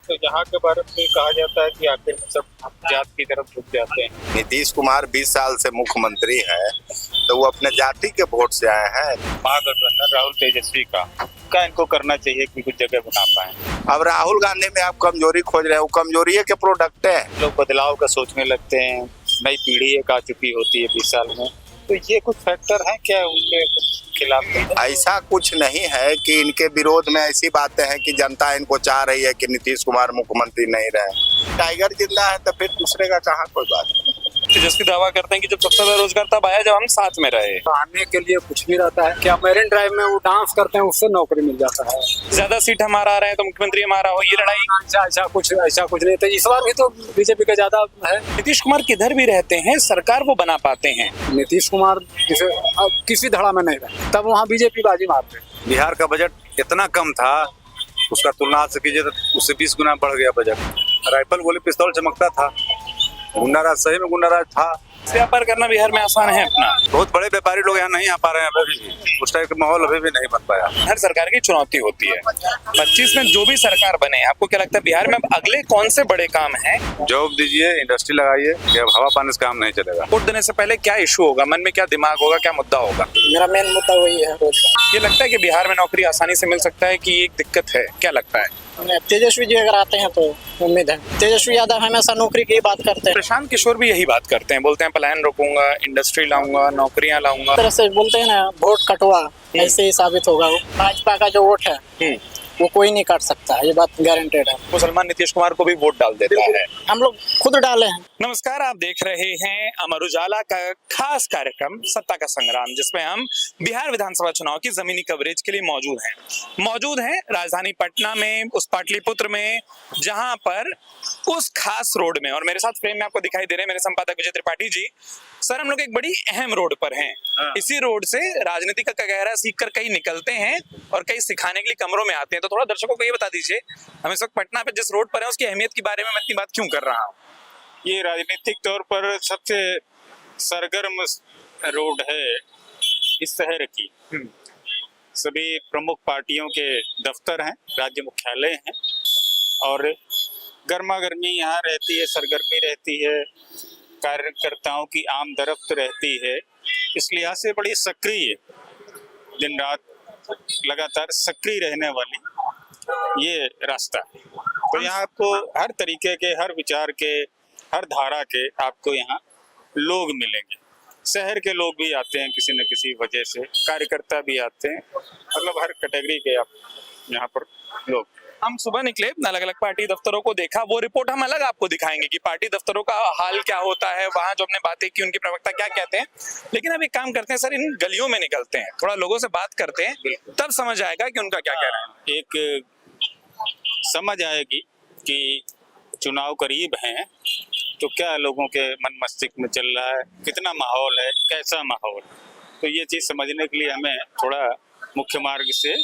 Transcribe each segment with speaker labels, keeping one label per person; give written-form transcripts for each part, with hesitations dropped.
Speaker 1: तो यहाँ के बारे में कहा जाता है कि आखिर सब जात की तरफ झुक जाते हैं।
Speaker 2: नीतीश कुमार 20 साल से मुख्यमंत्री है, तो वो अपने जाति के वोट से आए हैं।
Speaker 1: महागठबंधन राहुल तेजस्वी का इनको करना चाहिए कि कुछ जगह बना पाए।
Speaker 2: अब राहुल गांधी में आप कमजोरी खोज रहे हैं, वो कमजोरी के प्रोडक्ट है।
Speaker 1: लोग बदलाव का सोचने लगते हैं, नई पीढ़ी एक आ चुकी होती है 20 साल में, तो ये कुछ फैक्टर है क्या उनके खिलाफ?
Speaker 2: ऐसा कुछ नहीं है कि इनके विरोध में ऐसी बातें हैं कि जनता इनको चाह रही है कि नीतीश कुमार मुख्यमंत्री नहीं रहे। टाइगर जिंदा है तो फिर दूसरे का कहाँ कोई बात नहीं।
Speaker 3: तेजस्वी दावा करते हैं कि जब सबसे बेरोजगार तब आया जब हम साथ में रहे।
Speaker 4: आने के लिए कुछ भी रहता है क्या, मैरिन ड्राइव में वो डांस करते हैं उससे नौकरी मिल जाता है।
Speaker 3: ज्यादा सीट हमारा आ रहे हैं तो मुख्यमंत्री हमारा हो, ये लड़ाई
Speaker 4: ऐसा कुछ नहीं था। इस बार भी तो बीजेपी का ज्यादा है।
Speaker 3: नीतीश कुमार किधर भी रहते हैं सरकार वो बना पाते हैं।
Speaker 4: नीतीश कुमार जैसे अब किसी धड़ा में नहीं रहे तब वहाँ बीजेपी बाजी मारते।
Speaker 5: बिहार का बजट इतना कम था, उसका तुलना आज से कीजिए तो उससे 20 गुना बढ़ गया बजट। राइफल गोली पिस्तौल चमकता था, गुंडाराज सही में गुंडाराज था।
Speaker 3: व्यापार करना बिहार में आसान है अपना।
Speaker 5: बहुत बड़े व्यापारी लोग यहाँ नहीं आ पा रहे हैं अभी भी, उस टाइप का माहौल अभी भी नहीं बन पाया।
Speaker 3: हर सरकार की चुनौती होती है। 25 में जो भी सरकार बने, आपको क्या लगता है बिहार में अब अगले कौन से बड़े काम हैं?
Speaker 5: जॉब दीजिए, इंडस्ट्री लगाइए, कि अब हवा पानी से काम नहीं चलेगा।
Speaker 3: वोट देने से पहले क्या इशू होगा, मन में क्या दिमाग होगा, क्या मुद्दा होगा?
Speaker 4: मेरा मेन मुद्दा वही है रोजगार।
Speaker 3: ये लगता है कि बिहार में नौकरी आसानी से मिल सकता है कि एक दिक्कत है, क्या लगता है?
Speaker 4: तेजस्वी जी अगर आते हैं तो उम्मीद है। तेजस्वी यादव हमेशा नौकरी की बात करते हैं।
Speaker 3: प्रशांत किशोर भी यही बात करते हैं, बोलते हैं पलायन रोकूंगा, इंडस्ट्री लाऊंगा, नौकरियां लाऊंगा।
Speaker 4: तरह से बोलते हैं ना, वोट कटवा, ऐसे ही साबित होगा। भाजपा का जो वोट है वो कोई नहीं काट सकता है, ये बात गारंटेड है।
Speaker 3: मुसलमान नीतीश कुमार को भी वोट डाल देता है।
Speaker 4: हम लोग खुद डाले हैं।
Speaker 3: नमस्कार, आप देख रहे हैं अमर उजाला का खास कार्यक्रम सत्ता का संग्राम, जिसमें हम बिहार विधानसभा चुनाव की जमीनी कवरेज के लिए मौजूद हैं राजधानी पटना में, उस पाटलिपुत्र में, जहां पर उस खास रोड में, और मेरे साथ फ्रेम में आपको दिखाई दे रहे हैं मेरे संपादक विजय त्रिपाठी जी। सर, हम लोग एक बड़ी अहम रोड पर हैं। इसी रोड से राजनीति का गहरा सीख कर कई निकलते हैं और कई सिखाने के लिए कमरों में आते हैं। तो थोड़ा दर्शकों को ये बता दीजिए, हम इस वक्त पटना पे जिस रोड पर हैं उसकी अहमियत के बारे में मैं इतनी बात क्यों कर रहा हूँ?
Speaker 1: ये राजनीतिक तौर पर सबसे सरगर्म रोड है इस शहर की। सभी प्रमुख पार्टियों के दफ्तर हैं, राज्य मुख्यालय हैं, और गर्मा गर्मी यहाँ रहती है, सरगर्मी रहती है, कार्यकर्ताओं की आमदरफ्त रहती है। इस लिहाज से बड़ी सक्रिय, दिन रात लगातार सक्रिय रहने वाली ये रास्ता है। तो यहाँ आपको हर तरीके के, हर विचार के, हर धारा के आपको यहाँ लोग मिलेंगे। शहर के लोग भी आते हैं किसी न किसी वजह से, कार्यकर्ता भी आते हैं, मतलब हर कैटेगरी के आप यहाँ पर लोग।
Speaker 3: हम सुबह निकले, अलग अलग पार्टी दफ्तरों को देखा, वो रिपोर्ट हम अलग आपको दिखाएंगे कि पार्टी दफ्तरों का हाल क्या होता है, वहां जो हमने बातें की उनके प्रवक्ता क्या कहते हैं। लेकिन अब एक काम करते हैं सर, इन गलियों में निकलते हैं, थोड़ा लोगों से बात करते हैं, तब समझ आएगा कि उनका क्या कहना है।
Speaker 1: एक समझ आएगी कि चुनाव करीब हैं तो क्या लोगों के मन मस्तिष्क में चल रहा है, कितना माहौल है, कैसा माहौल। तो ये चीज समझने के लिए हमें थोड़ा मुख्य मार्ग से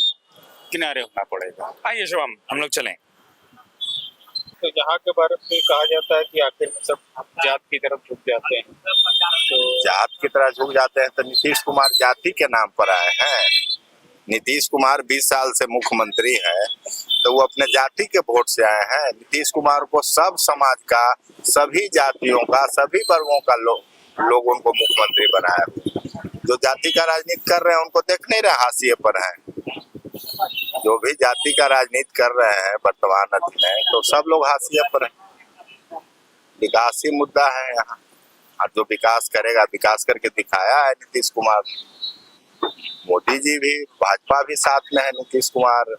Speaker 1: किनारे होना पड़ेगा।
Speaker 3: आइए शुभम, हम लोग चलें।
Speaker 1: तो यहाँ के बारे में कहा जाता है कि आखिर सब जात की तरफ झुक जाते हैं। तो
Speaker 2: जात की तरह झुक जाते हैं तो नीतीश कुमार जाति के नाम पर आए हैं। नीतीश कुमार 20 साल से मुख्यमंत्री है, तो वो अपने जाति के वोट से आए हैं। नीतीश कुमार को सब समाज का, सभी जातियों का, सभी वर्गों का लोग उनको मुख्यमंत्री बनाया। जो जाति का राजनीति कर रहे हैं उनको देख नहीं रहे, हाशिए पर हैं। जो भी जाति का राजनीति कर रहे हैं वर्तमान में, तो सब लोग हाशिए पर हैं। विकास ही मुद्दा है यहाँ, और जो विकास करेगा, विकास करके दिखाया है नीतीश कुमार। मोदी जी भी, भाजपा भी साथ में है, नीतीश कुमार,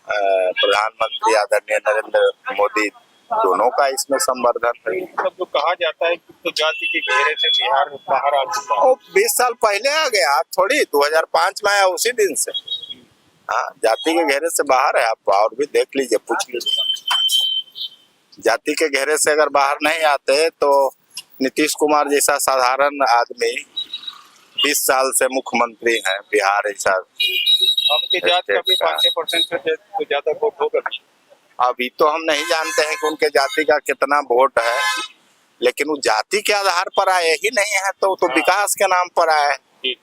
Speaker 2: प्रधानमंत्री आदरणीय नरेंद्र मोदी, दोनों का इसमें संवर्धन है।
Speaker 1: मतलब जो कहा जाता है कि तो जाति के घेरे से बिहार बाहर आ चुका है।
Speaker 2: 20 साल पहले आ गया, आप थोड़ी 2005 में आया, उसी दिन से। हाँ, जाति के घेरे से बाहर है। आप और भी देख लीजिए, पूछ लीजिए। जाति के घेरे से अगर बाहर नहीं आते तो नीतीश कुमार जैसा साधारण आदमी 20 साल से मुख्यमंत्री हैं बिहार ऐसा।
Speaker 1: आपके जात का भी 5% से ज्यादा वोट होगा।
Speaker 2: अभी तो हम नहीं जानते हैं कि उनके जाति का कितना वोट है, लेकिन वो जाति के आधार पर आए ही नहीं है, तो विकास के नाम पर आए हैं।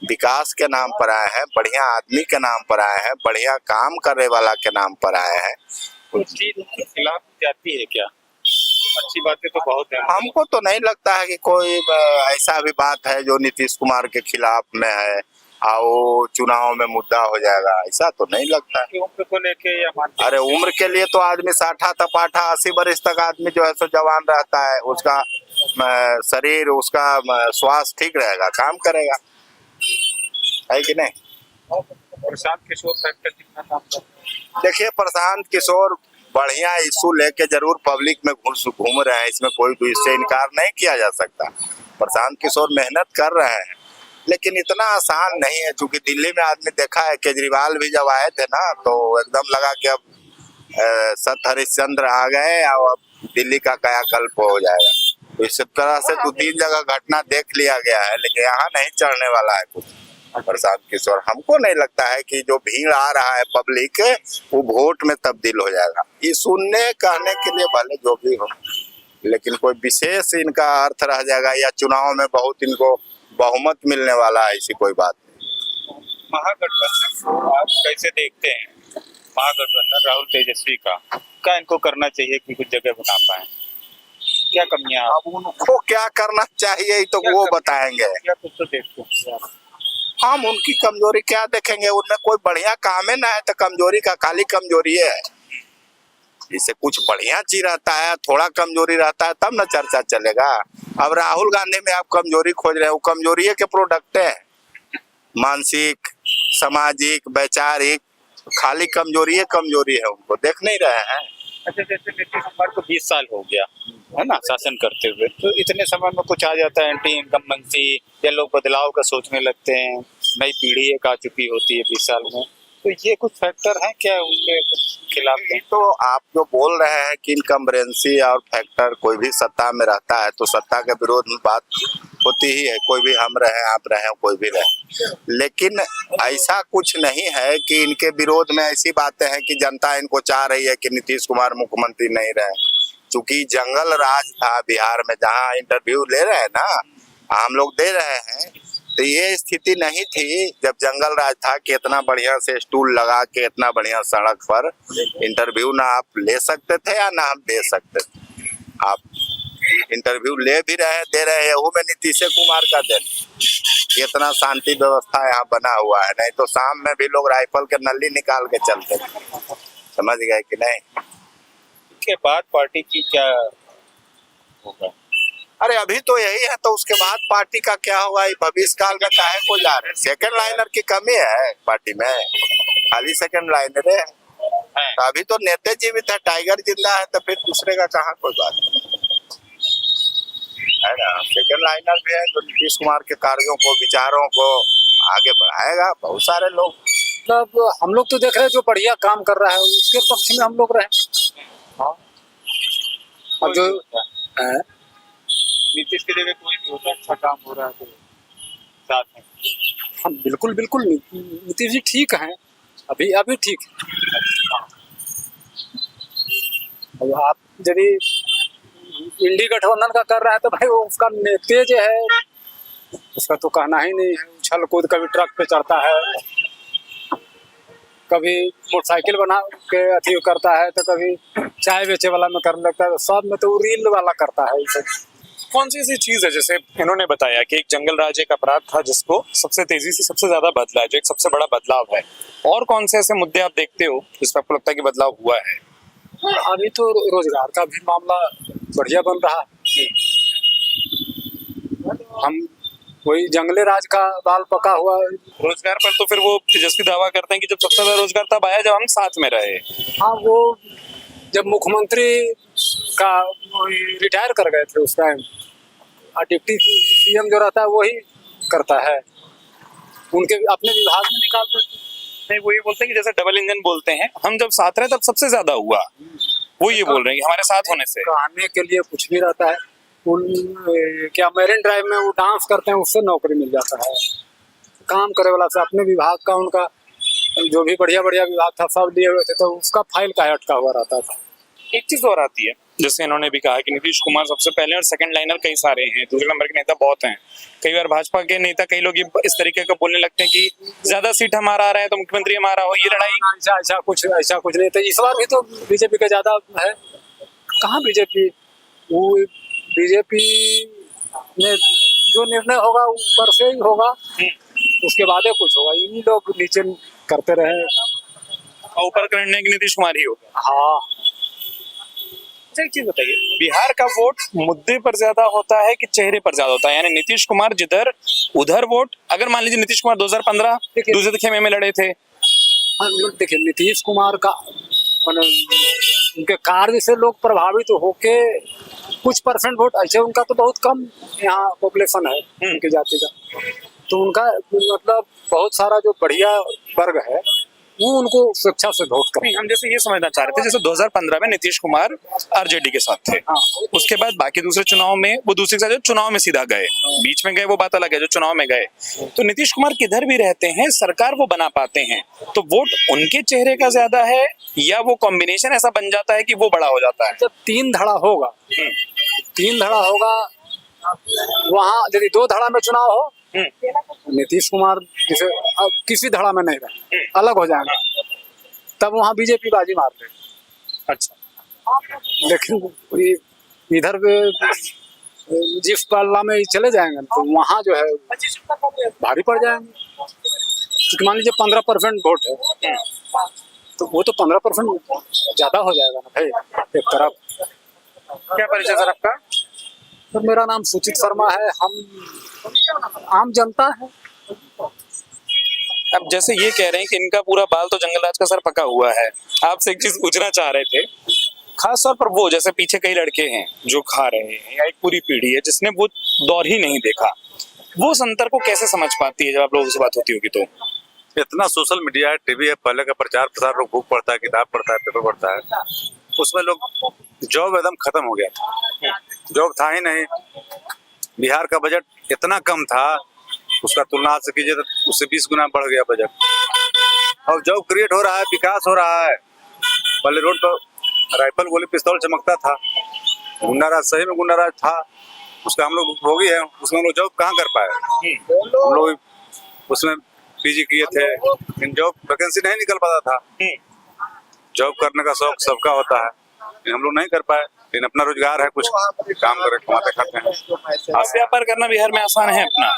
Speaker 2: विकास के नाम पर आए हैं, बढ़िया आदमी के नाम पर आए हैं, बढ़िया काम करने वाला के नाम पर आए हैं।
Speaker 1: कुछ चीज उनके खिलाफ जाती है क्या? अच्छी बातें तो बहुत है।
Speaker 2: हमको तो नहीं लगता है कि कोई ऐसा भी बात है जो नीतीश कुमार के खिलाफ में है और वो चुनाव में मुद्दा हो जाएगा, ऐसा तो नहीं लगता है।
Speaker 1: उम्र को लेके या मानते
Speaker 2: अरे उम्र के लिए तो आदमी 60 तपाठा 80 वर्ष तक आदमी जो है सो जवान रहता है, उसका शरीर उसका स्वास्थ्य ठीक रहेगा, काम करेगा, है कि नहीं।
Speaker 1: प्रशांत किशोर फैक्टर कितना काम करते
Speaker 2: देखिए प्रशांत किशोर बढ़िया इशू लेके जरूर पब्लिक में घूम रहे हैं, इसमें कोई इससे इनकार नहीं किया जा सकता। प्रशांत किशोर मेहनत कर रहे हैं, लेकिन इतना आसान नहीं है, क्योंकि दिल्ली में आदमी देखा है, केजरीवाल भी जब आए थे ना तो एकदम लगा कि अब सत हरिश्चंद्र आ गए और अब दिल्ली का कायाकल्प हो जाएगा। तो इस तरह से 2-3 जगह घटना देख लिया गया है, लेकिन यहाँ नहीं चढ़ने वाला है कुछ प्रशांत किशोर। हमको नहीं लगता है कि जो भीड़ आ रहा है पब्लिक वो वोट में तब्दील हो जाएगा। ये सुनने कहने के लिए भले जो भी हो, लेकिन कोई विशेष इनका अर्थ रह जाएगा या चुनाव में बहुत इनको बहुमत मिलने वाला है, ऐसी कोई बात नहीं।
Speaker 1: महागठबंधन को आप कैसे देखते हैं? महागठबंधन राहुल तेजस्वी का क्या इनको करना चाहिए कि कुछ जगह बना पाए? क्या कमियां?
Speaker 2: अब उनको क्या करना चाहिए तो वो बताएंगे।
Speaker 1: क्या कुछ तो देखते हैं
Speaker 2: हम उनकी कमजोरी क्या देखेंगे, उनमें कोई बढ़िया काम है ना है तो कमजोरी का खाली कमजोरी है। इसे कुछ बढ़िया चीज रहता है, थोड़ा कमजोरी रहता है तब ना चर्चा चलेगा। अब राहुल गांधी में आप कमजोरी खोज रहे हैं, वो कमजोरी के प्रोडक्ट है, मानसिक सामाजिक वैचारिक, खाली कमजोरी है, उनको देख नहीं रहे हैं।
Speaker 1: अच्छा, जैसे नीतीश कुमार को 20 साल हो गया है ना शासन करते हुए, तो इतने समय में कुछ आ जाता है एंटी इनकम्बेंसी या लोग बदलाव का सोचने लगते हैं, नई पीढ़ी एक आ चुकी होती है 20 साल में, तो ये कुछ फैक्टर हैं क्या उनके खिलाफ?
Speaker 2: तो आप जो बोल रहे हैं कि इनकम्बेंसी और फैक्टर, कोई भी सत्ता में रहता है तो सत्ता के विरोध में बात होती ही है, कोई भी हम रहे आप रहे कोई भी रहे, लेकिन ऐसा कुछ नहीं है कि इनके विरोध में ऐसी बातें हैं कि जनता इनको चाह रही है कि नीतीश कुमार मुख्यमंत्री नहीं रहे। चूंकि जंगल राज था बिहार में, जहाँ इंटरव्यू ले रहे हैं ना हम लोग दे रहे हैं, तो ये स्थिति नहीं थी जब जंगल राज था कि इतना बढ़िया से स्टूल लगा के इतना बढ़िया सड़क पर इंटरव्यू ना आप ले सकते थे या ना हम दे सकते थे। आप इंटरव्यू ले भी रहे दे रहे हैं, वो में नीतीश कुमार का दिन इतना शांति व्यवस्था यहाँ बना हुआ है, नहीं तो शाम में भी लोग राइफल के नली निकाल के चलते थे, समझ गए कि नहीं।
Speaker 1: के बाद पार्टी की क्या होगा?
Speaker 2: अरे अभी तो यही है, तो उसके बाद पार्टी का क्या होगा, भविष्य काल में काहे को जा रहे हैं। सेकंड लाइनर की कमी है पार्टी में, खाली सेकंड लाइनर है। तो अभी तो नेता जीवित है, टाइगर जिंदा है, तो फिर दूसरे का कहाँ कोई बात है ना। सेकंड लाइनर भी है जो नीतीश कुमार के कार्यों को विचारों को आगे बढ़ाएगा। बहुत सारे लोग,
Speaker 6: मतलब हम लोग तो देख रहे हैं जो बढ़िया काम कर रहा है उसके पक्ष में हम लोग रहे। और जो
Speaker 1: नीतीश की जगह कोई भी होता अच्छा काम हो रहा है तो साथ में
Speaker 6: हम बिल्कुल नीतीश जी ठीक हैं, अभी ठीक है। अब आप यदि इंडी गठबंधन का कर रहा है तो भाई वो उसका नेता जो है उसका तो कहना ही नहीं है। उछल कूद, कभी ट्रक पे चढ़ता है, कभी मोटरसाइकिल बना के अथी करता है, तो कभी चाय बेचे वाला में कर लगता है, सब में तो वो रील वाला करता है।
Speaker 3: कौन सी ऐसी चीज है, जैसे इन्होंने बताया कि एक जंगल राज एक अपराध था जिसको सबसे तेजी से सबसे ज्यादा बदला है, जो एक सबसे बड़ा बदलाव है, और कौन से ऐसे मुद्दे आप देखते हो जिसमें आपको लगता है कि बदलाव हुआ है?
Speaker 6: अभी तो रोजगार का भी मामला बढ़िया बन रहा है। हम वही जंगले राज का बाल पका हुआ
Speaker 3: रोजगार पर तो फिर वो तेजस्वी दावा करते हैं कि जब सबसे ज्यादा रोजगार तब आया जब हम साथ में रहे।
Speaker 6: हाँ, वो जब मुख्यमंत्री का रिटायर कर गए थे उस टाइम, डिप्टी सीएम जो रहता है वही करता है, उनके अपने विभाग में निकालते थे।
Speaker 3: नहीं, वो ये बोलते हैं कि जैसे डबल इंजन बोलते हैं, हम जब साथ रहे तब सबसे ज्यादा हुआ, वो ये बोल रहे हैं कि हमारे साथ होने से।
Speaker 6: कहने के लिए कुछ भी रहता है। क्या मैरिन ड्राइव में वो डांस करते हैं उससे नौकरी मिल जाता है, काम करे वाला से अपने विभाग का, उनका जो भी बढ़िया विभाग था सब लिए हुए थे, तो उसका फाइल का अटका हुआ रहता था।
Speaker 3: एक चीज और आती है जैसे इन्होंने भी कहा कि नीतीश कुमार सबसे पहले और सेकंड लाइनर कई सारे हैं, दूसरे नंबर के नेता बहुत हैं। कई बार भाजपा के नेता कई लोग इस तरीके का बोलने लगते हैं कि ज्यादा सीट हमारा आ रहा है तो मुख्यमंत्री हमारा हो, ये लड़ाई।
Speaker 6: ऐसा कुछ नहीं था। इस बार भी तो बीजेपी का ज्यादा है। कहाँ बीजेपी, वो बीजेपी में जो निर्णय होगा ऊपर से ही होगा, उसके बाद कुछ होगा। इन्हीं लोग नीचे करते रहे
Speaker 3: और ऊपर करने की नीतीश कुमार ही होगा।
Speaker 6: हाँ,
Speaker 3: अच्छा एक चीज बताइए, बिहार का वोट मुद्दे पर ज्यादा होता है कि चेहरे पर ज्यादा होता है? यानी नीतीश कुमार जिधर उधर वोट, अगर मान लीजिए नीतीश कुमार 2015 दूसरे खेमे में लड़े थे।
Speaker 6: हाँ, देखिए नीतीश कुमार का उनके कार्य से लोग प्रभावित होके कुछ परसेंट वोट ऐसे, उनका तो बहुत कम यहाँ पॉपुलेशन है उनकी जाति का, तो उनका मतलब बहुत सारा जो बढ़िया वर्ग है वो उनको स्वेच्छा से वोट करें।
Speaker 3: हम जैसे ये समझना चाह रहे थे, जैसे 2015 में नीतीश कुमार आरजेडी के साथ थे, उसके बाद बाकी दूसरे चुनाव में वो दूसरे के साथ जो चुनाव में सीधा गए, बीच में गए वो बात अलग है, जो चुनाव में गए तो नीतीश कुमार किधर भी रहते हैं सरकार वो बना पाते हैं, तो वोट उनके चेहरे का ज्यादा है या वो कॉम्बिनेशन ऐसा बन जाता है कि वो बड़ा हो जाता है?
Speaker 6: जब तीन धड़ा होगा वहाँ यदि दो धड़ा में चुनाव हो, नीतीश कुमार जैसे अब किसी धड़ा में नहीं रहे, अलग हो जाएगा, तब वहाँ बीजेपी बाजी मार ले।
Speaker 3: अच्छा,
Speaker 6: लेकिन इधर जिस पाला में चले जाएंगे तो वहाँ जो है भारी पड़ जाएंगे। क्योंकि मान लीजिए 15% वोट है तो वो तो 15% ज्यादा हो जाएगा ना भाई एक तरफ।
Speaker 3: क्या परिचय सर आपका?
Speaker 6: तो मेरा नाम सुचित शर्मा है, हम आम जनता है।
Speaker 3: अब जैसे ये कह रहे हैं कि इनका पूरा बाल तो जंगलराज का सर पका हुआ है, आपसे एक चीज पूछना चाह रहे थे, खास तौर पर वो जैसे पीछे कई लड़के हैं जो खा रहे हैं या एक पूरी पीढ़ी है जिसने वो दौर ही नहीं देखा, वो उस अंतर को कैसे समझ पाती है जब आप लोगों से बात होती होगी? तो
Speaker 5: इतना सोशल मीडिया है, टीवी है, पहले का प्रचार प्रसार लोग बुक पढ़ता है, किताब पढ़ता है, पेपर पढ़ता है, उसमें लोग जॉब एकदम खत्म हो गया था, जॉब था ही नहीं। बिहार का बजट इतना कम था, उसका तुलना से कीजिए तो उससे 20 गुना बढ़ गया बजट। और जॉब क्रिएट हो रहा है, विकास हो रहा है। पहले रोड पर राइफल गोली पिस्तौल चमकता था, गुंडाराज सही में गुंडाराज था, उसका हम लोग भोगी है, उसमें हम लोग जॉब कहाँ कर पाए। हम लोग उसमें पीजी किए थे लेकिन जॉब वैकेंसी नहीं निकल पाता था। जॉब करने का शौक सबका होता है लेकिन हम लोग नहीं कर पाए, लेकिन अपना रोजगार है, कुछ काम करे कमाते खाते हैं।
Speaker 3: व्यापार करना बिहार में आसान है अपना?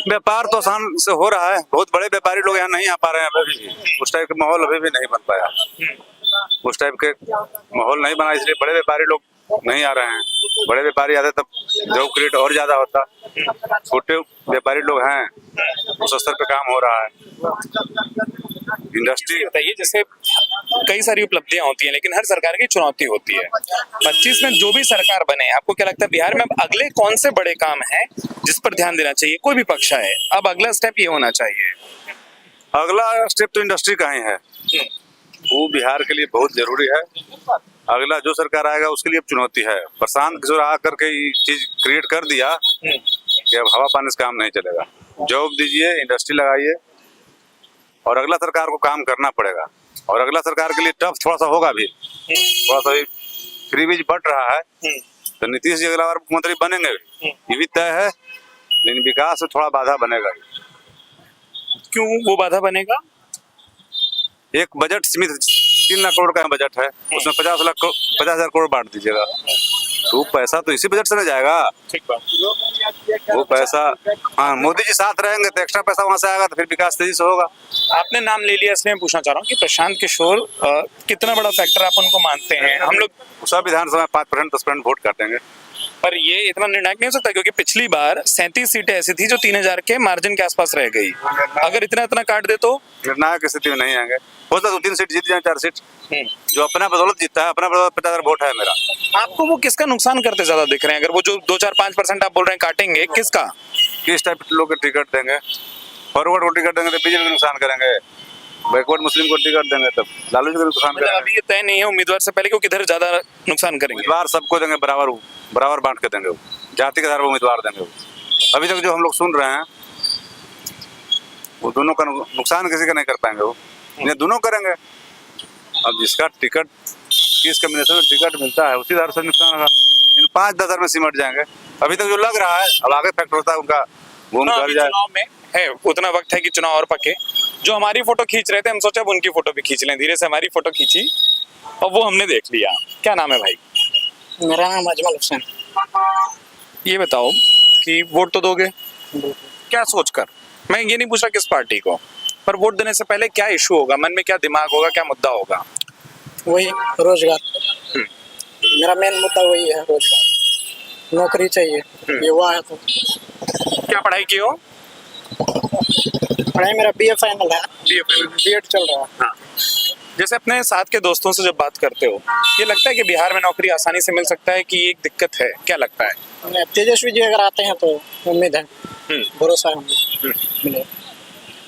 Speaker 5: व्यापार तो आसान से हो रहा है, बहुत बड़े व्यापारी लोग यहाँ नहीं आ पा रहे हैं अभी भी, उस टाइप का माहौल अभी भी नहीं बन पाया, उस टाइप के माहौल नहीं बना, इसलिए बड़े व्यापारी लोग नहीं आ रहे हैं। बड़े व्यापारी आते तब जॉब क्रिएट और ज्यादा होता, छोटे व्यापारी लोग हैं उस स्तर पे काम हो रहा है। इंडस्ट्री
Speaker 3: बताइए, जैसे कई सारी उपलब्धियां होती हैं लेकिन हर सरकार की चुनौती होती है। 25 में जो भी सरकार बने, आपको क्या लगता है बिहार में अब अगले कौन से बड़े काम हैं जिस पर ध्यान देना चाहिए? कोई भी पक्ष है, अब अगला स्टेप ये होना चाहिए।
Speaker 5: अगला स्टेप तो इंडस्ट्री का ही है, वो बिहार के लिए बहुत जरूरी है। अगला जो सरकार आएगा उसके लिए अब चुनौती है। प्रशांत किशोर आ करके ये चीज क्रिएट कर दिया कि अब हवा पानी से काम नहीं चलेगा, जॉब दीजिए, इंडस्ट्री लगाइए, और अगला सरकार को काम करना पड़ेगा। और अगला सरकार के लिए टफ थोड़ा सा होगा भी, थोड़ा सा फ्री बीज बढ़ रहा है, तो नीतीश जी अगला बार मुख्यमंत्री बनेंगे ये भी तय है, लेकिन विकास में थोड़ा बाधा बनेगा।
Speaker 3: क्यों वो बाधा बनेगा?
Speaker 5: एक बजट सीमित 3 लाख करोड़ का बजट है, उसमें 50,000 करोड़ बांट दीजिएगा, तो पैसा तो इसी बजट से न जाएगा।
Speaker 3: ठीक बात।
Speaker 5: वो पैसा, हाँ, मोदी जी साथ रहेंगे तो एक्स्ट्रा पैसा वहां से आएगा, तो फिर विकास तेजी से होगा।
Speaker 3: आपने नाम ले लिया इसलिए मैं पूछना चाह रहा हूँ कि प्रशांत किशोर कितना बड़ा फैक्टर आप उनको मानते हैं? हम लोग
Speaker 5: सब विधानसभा में 5% 10% वोट काटेंगे,
Speaker 3: पर ये इतना निर्णायक नहीं हो सकता क्योंकि पिछली बार 37 सीटें ऐसी थी जो 3000 के मार्जिन के आसपास रह गई। अगर इतना काट दे तो
Speaker 5: निर्णायक स्थिति में नहीं आएंगे। हो सकता है 3 सीट जीत जाए, 4 सीट, जो अपना बदौलत जीतता है, अपना बदौलत 50,000 वोट है मेरा।
Speaker 3: आपको वो किसका नुकसान करते ज्यादा दिख रहे हैं? अगर वो जो 2-4-5% आप बोल रहे हैं काटेंगे, किसका?
Speaker 5: किस टाइप के लोग को टिकट देंगे? फॉरवर्ड को टिकट देंगे तो बीजेपी को नुकसान करेंगे, बैकवर्ड मुस्लिम को टिकट देंगे तब लालू जी को नुकसान करेंगे।
Speaker 3: अभी ये तय नहीं है उम्मीदवार से पहले कि वो किधर ज्यादा नुकसान करेंगे।
Speaker 5: उम्मीदवार सबको देंगे, बराबर बांट के देंगे, वो जाति के आधार पर उम्मीदवार देंगे। वो अभी तक जो हम लोग सुन रहे हैं वो दोनों का नुकसान किसी का नहीं कर पाएंगे, वो दोनों करेंगे। अब जिसका टिकट किस कम्बिनेशन में टिकट मिलता है उसी दर से नुकसान होगा। इन 5-10 हजार में सिमट जाएंगे। अभी तक जो लग रहा है, अब आगे फैक्ट होता है उनका घूम
Speaker 3: हाँ,
Speaker 5: कर
Speaker 3: अभी
Speaker 5: जाए।
Speaker 3: चुनाव में है, उतना वक्त है कि चुनाव और पके। जो हमारी फोटो खींच रहे थे, हम सोचा अब उनकी फोटो भी खींच लें। धीरे से हमारी फोटो खींची और वो हमने देख लिया। क्या नाम है भाई?
Speaker 4: मेरा नाम अजमल हुसैन।
Speaker 3: ये बताओ कि वोट तो दोगे, क्या सोचकर? मैं ये नहीं पूछ रहा किस पार्टी को, पर वोट देने से पहले क्या इशू होगा, मन में क्या दिमाग होगा, क्या मुद्दा होगा?
Speaker 4: वही रोजगार, मेरा मेन मुद्दा वही है, रोजगार, नौकरी चाहिए। ये हुआ है तो
Speaker 3: क्या पढ़ाई की हो?
Speaker 4: पढ़ाई मेरा BA फाइनल है, B.Ed चल रहा है।
Speaker 3: हाँ। जैसे अपने साथ के दोस्तों से जब बात करते हो, ये लगता है कि बिहार में नौकरी आसानी से मिल सकता है कि ये एक दिक्कत है? क्या लगता है?
Speaker 4: तेजस्वी जी अगर आते हैं तो उम्मीद है, भरोसा है हमें मिले।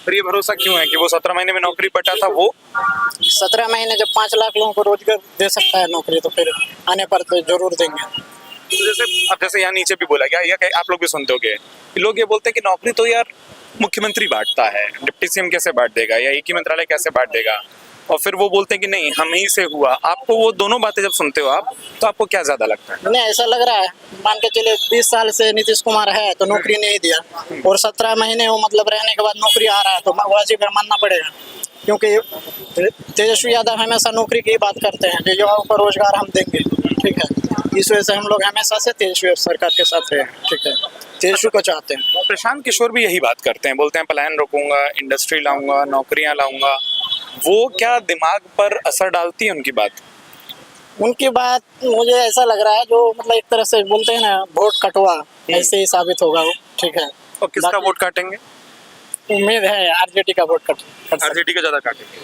Speaker 3: पर ये भरोसा क्यों है कि वो 17 महीने में नौकरी पटा था, वो
Speaker 4: 17 महीने जब 5 लाख लोगों को रोजगार दे सकता है नौकरी, तो फिर आने पर तो जरूर देंगे।
Speaker 3: तो जैसे यहाँ नीचे भी बोला गया, या आप लोग भी सुनते होगे कि लोग ये बोलते हैं कि नौकरी तो यार मुख्यमंत्री बांटता है, डिप्टी CM कैसे बांट देगा, या एक ही मंत्रालय कैसे बांट देगा? और फिर वो बोलते हैं कि नहीं हम ही से हुआ। आपको वो दोनों बातें जब सुनते हो आप, तो आपको क्या ज्यादा लगता है?
Speaker 4: नहीं, ऐसा लग रहा है, मान के चले 20 साल से नीतीश कुमार है तो नौकरी नहीं दिया, और 17 महीने वो मतलब रहने के बाद नौकरी आ रहा है तो वाजिब है, मानना पड़ेगा। क्योंकि तेजस्वी यादव हमेशा नौकरी की बात करते हैं कि युवाओं को रोजगार हम देंगे, ठीक है। इस वजह से हम लोग हमेशा से तेजस्वी सरकार के साथ रहे, ठीक है, तेजस्वी को चाहते हैं।
Speaker 3: प्रशांत किशोर भी यही बात करते हैं, बोलते हैं पलायन रोकूंगा, इंडस्ट्री लाऊंगा, नौकरियां लाऊंगा। वो क्या दिमाग पर असर डालती है उनकी बात?
Speaker 4: उनकी बात मुझे ऐसा लग रहा है, जो मतलब एक तरह से बोलते हैं ना, वोट कटवा, ऐसे ही साबित होगा वो, ठीक है।
Speaker 3: और किसका
Speaker 4: बाकी-
Speaker 3: वोट काटेंगे?
Speaker 4: उम्मीद है RJD का वोट कट सकते
Speaker 3: RJD का ज्यादा काटेंगे।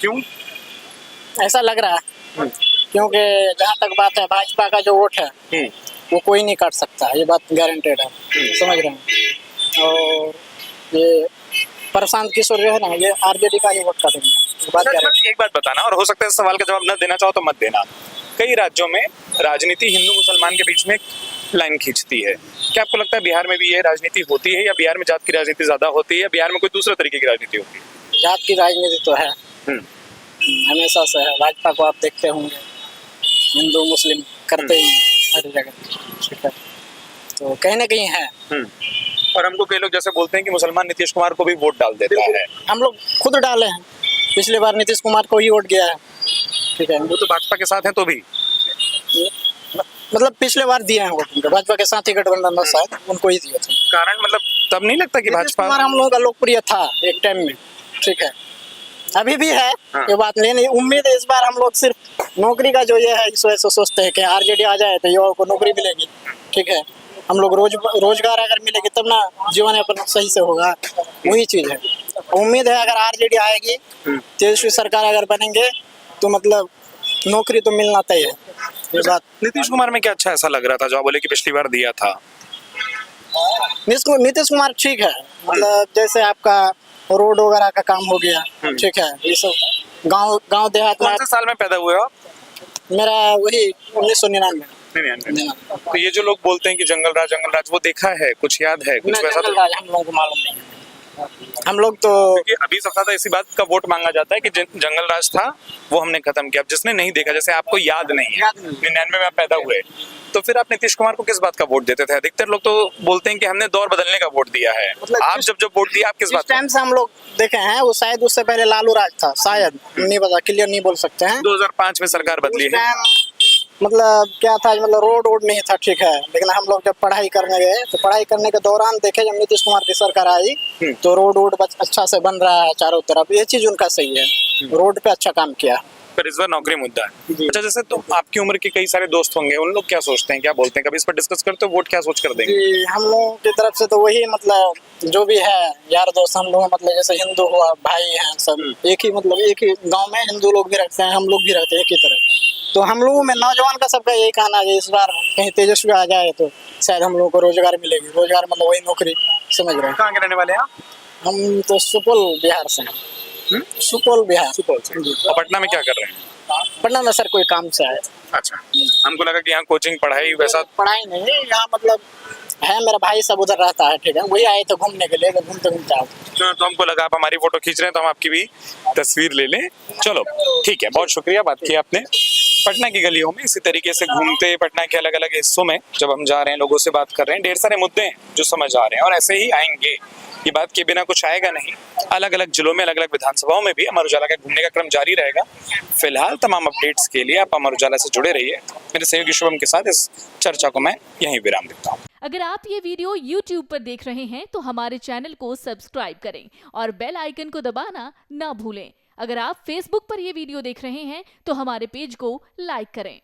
Speaker 3: क्यों?
Speaker 4: हैं। ऐसा लग रहा है, क्योंकि जहाँ तक बात है, भाजपा का जो वोट है वो कोई नहीं काट सकता, ये बात गारंटेड है, समझ रहे हैं। और ये प्रशांत किशोर जो है ना, ये RJD का ही वोट काटेंगे, ये बात गारंटेड।
Speaker 3: एक बात बताना, और हो सकता है इस सवाल का जवाब न देना चाहो तो मत देना। कई राज्यों में राजनीति हिंदू मुसलमान के बीच में एक लाइन खींचती है। क्या आपको लगता है बिहार में भी ये राजनीति होती है, या बिहार में जात की राजनीति ज्यादा होती है, या बिहार में कोई दूसरे तरीके की राजनीति होती है?
Speaker 4: जात की राजनीति तो है, हमेशा से है। भाजपा को आप देखते होंगे, हिंदू मुस्लिम करते ही हर जगह, ठीक है, तो कहीं ना कहीं है।
Speaker 3: और हमको कई लोग जैसे बोलते हैं कि मुसलमान नीतीश कुमार को भी वोट डाल देता है।
Speaker 4: हम लोग खुद डाले हैं, पिछली बार नीतीश कुमार को ही वोट गया है, ठीक है।
Speaker 3: वो तो भाजपा के साथ है तो भी
Speaker 4: मतलब पिछले बार दिए हैं वोट उनको, भाजपा के साथ ही गठबंधन में शायद उनको ही दिए थे।
Speaker 3: कारण मतलब तब नहीं लगता कि
Speaker 4: नीतीश
Speaker 3: भाजपा
Speaker 4: कुमार हम लोगों का लोकप्रिय था एक टाइम में, ठीक है, अभी भी है, ये बात नहीं। उम्मीद है इस बार हम लोग सिर्फ नौकरी का जो ये है, इस वजह से सोचते हैं कि RJD आ जाए तो युवाओं को नौकरी मिलेगी, ठीक है। हम लोग रोजगार अगर मिलेगी तब ना जीवन यापन सही से होगा, वही चीज है। उम्मीद है अगर RJD आएगी, तेजस्वी सरकार अगर बनेंगे, तो मतलब नौकरी तो मिलना तय है, ये बात।
Speaker 3: नीतीश कुमार में क्या अच्छा ऐसा लग रहा था जो आप बोले कि पिछली बार दिया था?
Speaker 4: नीतीश कुमार ठीक है, मतलब जैसे आपका रोड वगैरह का काम हो गया, ठीक है, ये सब गांव देहात में।
Speaker 3: कौन से साल में पैदा हुए हो आप?
Speaker 4: मेरा वही 1999।
Speaker 3: तो ये जो लोग बोलते हैं कि जंगल राज वो देखा है, कुछ याद है, कुछ वैसा? तो
Speaker 4: हम लोगों को मालूम नहीं, हम लोग तो
Speaker 3: क्योंकि अभी सबसे ज्यादा इसी बात का वोट मांगा जाता है कि जंगल राज था वो हमने खत्म किया। अब जिसने नहीं देखा, जैसे आपको याद नहीं है, 99 में आप पैदा हुए, तो फिर आप नीतीश कुमार को किस बात का वोट देते थे? अधिकतर लोग तो बोलते हैं कि हमने दौर बदलने का वोट दिया है।
Speaker 4: मतलब
Speaker 3: आप जब वोट दिया, आप किस बात
Speaker 4: जिस टाइम से हम लोग देखे हैं, वो शायद उससे पहले लालू राज था, शायद, नहीं पता, क्लियर नहीं बोल सकते हैं।
Speaker 3: 2005 में सरकार बदली
Speaker 4: उस
Speaker 3: है।
Speaker 4: टाइम मतलब क्या था, मतलब रोड नहीं था, ठीक है, लेकिन हम लोग जब पढ़ाई करने गए तो पढ़ाई करने के दौरान देखे, जब नीतीश कुमार की सरकार आई तो रोड अच्छा से बन रहा है चारों तरफ, ये चीज उनका सही है, रोड पे अच्छा काम किया।
Speaker 3: पर इस बार नौकरी मुद्दा है। अच्छा, जैसे तो आपकी उम्र के कई सारे दोस्त होंगे, उन लोग क्या सोचते हैं, क्या बोलते हैं? कभी इस पर डिस्कस करते हो, वोट क्या सोच कर देंगे?
Speaker 4: कि हम लोगों की तरफ से तो वही, मतलब जो भी है यार दोस्त, हम लोग मतलब जैसे हिंदू हुआ, भाई हैं सब, एक ही मतलब एक ही गांव में हिंदू लोग भी रहते हैं, हम लोग भी रहते हैं एक ही तरह। तो हम लोगों में नौजवान का सबका यही कहना है, इस बार कहीं तेजस्वी आ जाए तो शायद हम लोगों को रोजगार मिलेगी। रोजगार मतलब वही नौकरी, समझ रहे हैं।
Speaker 3: कहाँ के रहने वाले हैं आप?
Speaker 4: हम तो सुपौल बिहार से हैं, सुपौल बिहार।
Speaker 3: सुपौल से। और पटना में क्या कर रहे हैं?
Speaker 4: पटना में सर कोई काम से आए।
Speaker 3: अच्छा, हमको लगा कि यहाँ कोचिंग पढ़ाई वैसा।
Speaker 4: पढ़ाई नहीं, यहाँ मतलब है, मेरा भाई सब उधर रहता है, ठीक है, वही आए थे घूमने के लिए, तो घूमते घूमते आओ।
Speaker 3: तो हमको लगा आप हमारी फोटो खींच रहे हैं तो हम आपकी भी तस्वीर ले लें। चलो ठीक है, बहुत शुक्रिया, बात की आपने। पटना की गलियों में इसी तरीके से घूमते पटना के अलग अलग हिस्सों में जब हम जा रहे हैं, लोगों से बात कर रहे हैं, ढेर सारे मुद्दे हैं जो समझ आ रहे हैं और ऐसे ही आएंगे। ये बात के बिना कुछ आएगा नहीं। अलग अलग जिलों में, अलग अलग विधानसभाओं में भी अमर उजाला का घूमने का क्रम जारी रहेगा। फिलहाल तमाम अपडेट्स के लिए आप अमर उजाला से जुड़े रहिए। मेरे सहयोगी शुभम के साथ इस चर्चा को मैं यहीं विराम देता हूँ।
Speaker 7: अगर आप ये वीडियो YouTube पर देख रहे हैं तो हमारे चैनल को सब्सक्राइब करें और बेल आइकन को दबाना ना भूलें। अगर आप Facebook पर ये वीडियो देख रहे हैं तो हमारे पेज को लाइक करें।